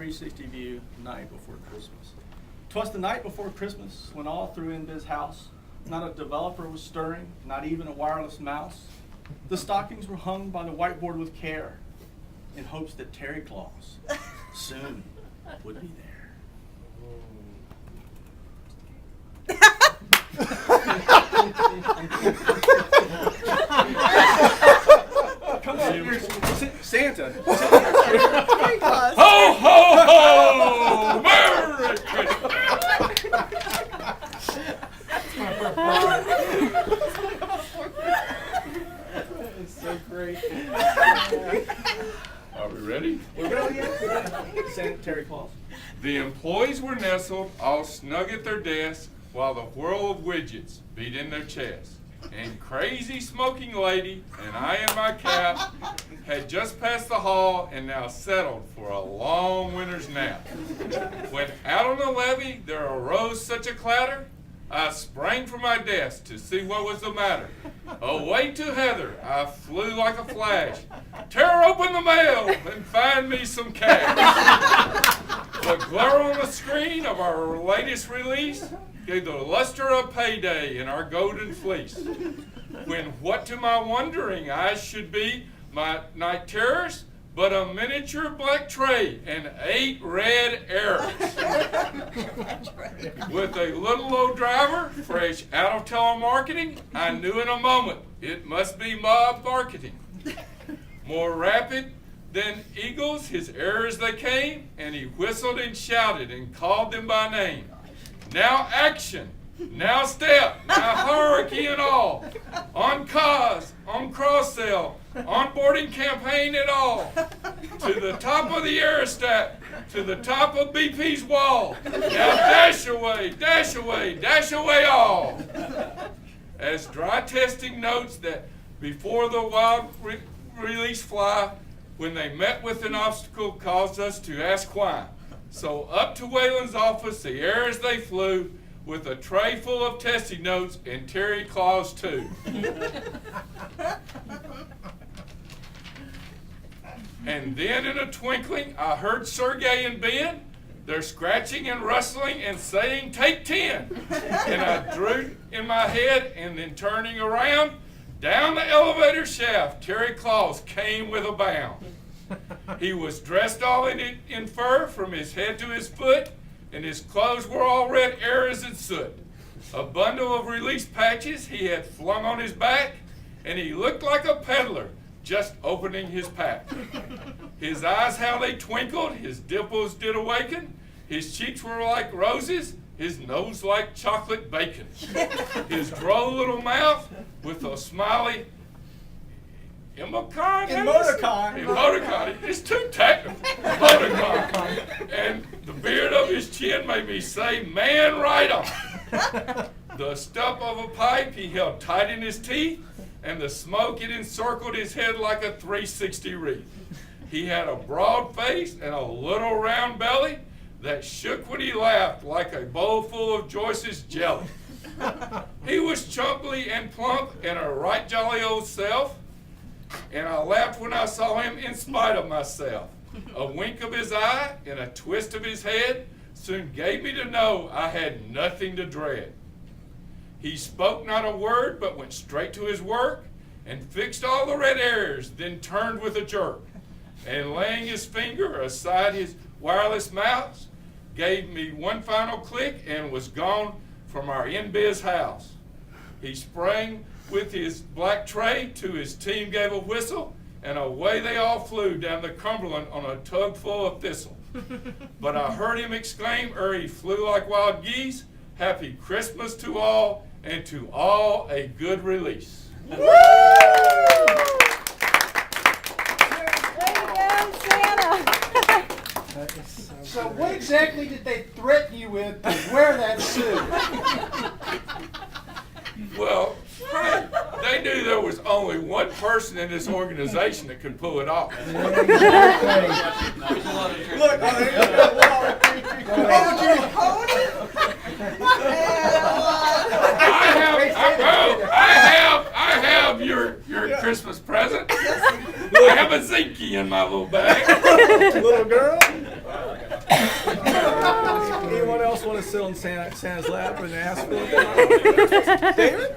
360 view night before Christmas. 'Twas the night before Christmas when all through Biz house, not a developer was stirring, not even a wireless mouse. The stockings were hung by the whiteboard with care in hopes that Terry Claus soon would be there. Come on, here's Santa. Terry Claus. Ho, ho, ho! Merry Christmas! It's so great. Are we ready? We're ready yet? Santa, Terry Claus. The employees were nestled all snug at their desks while the whirl of widgets beat in their chests. And crazy smoking lady and I in my cap had just passed the hall and now settled for a long winter's nap. When out on the levee there arose such a clatter, I sprang from my desk to see what was the matter. Away to Heather I flew like a flash. Tear open the mail and find me some cash. The glare on the screen of our latest release gave the luster of payday in our golden fleece. When what to my wondering eyes should be my night terrors, but a miniature black tray and 8 red errors. With a little old driver, fresh out of telemarketing, I knew in a moment it must be mob marketing. More rapid than eagles, his errors they came, and he whistled and shouted and called them by name. Now action, now step, now hierarchy and all. On cause, on cross-sell, onboarding campaign and all. To the top of the aerostat, to the top of BP's wall. Now dash away, dash away, dash away all. As dry testing notes that before the wild release fly, when they met with an obstacle caused us to ask why. So up to Waylon's office, the errors they flew with a tray full of testing notes and Terry Claus too. And then in a twinkling, I heard Sergey and Ben. They're scratching and rustling and saying, "Take 10." And I drew in my head and then turning around, down the elevator shaft, Terry Claus came with a bound. He was dressed all in fur from his head to his foot, and his clothes were all red errors and soot. A bundle of release patches he had flung on his back, and he looked like a peddler just opening his pack. His eyes, how they twinkled, his dimples did awaken, his cheeks were like roses, his nose like chocolate bacon. His droll little mouth with a smiley emoticon. It's too technical. Emoticon. And the beard of his chin made me say, "Man, right on." The stump of a pipe he held tight in his teeth, and the smoke it encircled his head like a 360 wreath. He had a broad face and a little round belly that shook when he laughed like a bowl full of Joyce's jelly. He was chumpy and plump and a right jolly old self, and I laughed when I saw him in spite of myself. A wink of his eye and a twist of his head soon gave me to know I had nothing to dread. He spoke not a word but went straight to his work and fixed all the red errors, then turned with a jerk. And laying his finger aside his wireless mouse, gave me one final click and was gone from our in-biz house. He sprang with his black tray to his team, gave a whistle, and away they all flew down the Cumberland on a tug full of thistle. But I heard him exclaim, ere he flew like wild geese, "Happy Christmas to all, and to all a good release." Way to go, Santa. So what exactly did they threaten you with to wear that suit? Well, they knew there was only one person in this organization that could pull it off. Look, I have your Christmas present. I have a Zinky in my little bag. little girl. to sit on Santa's lap and ask for it. David?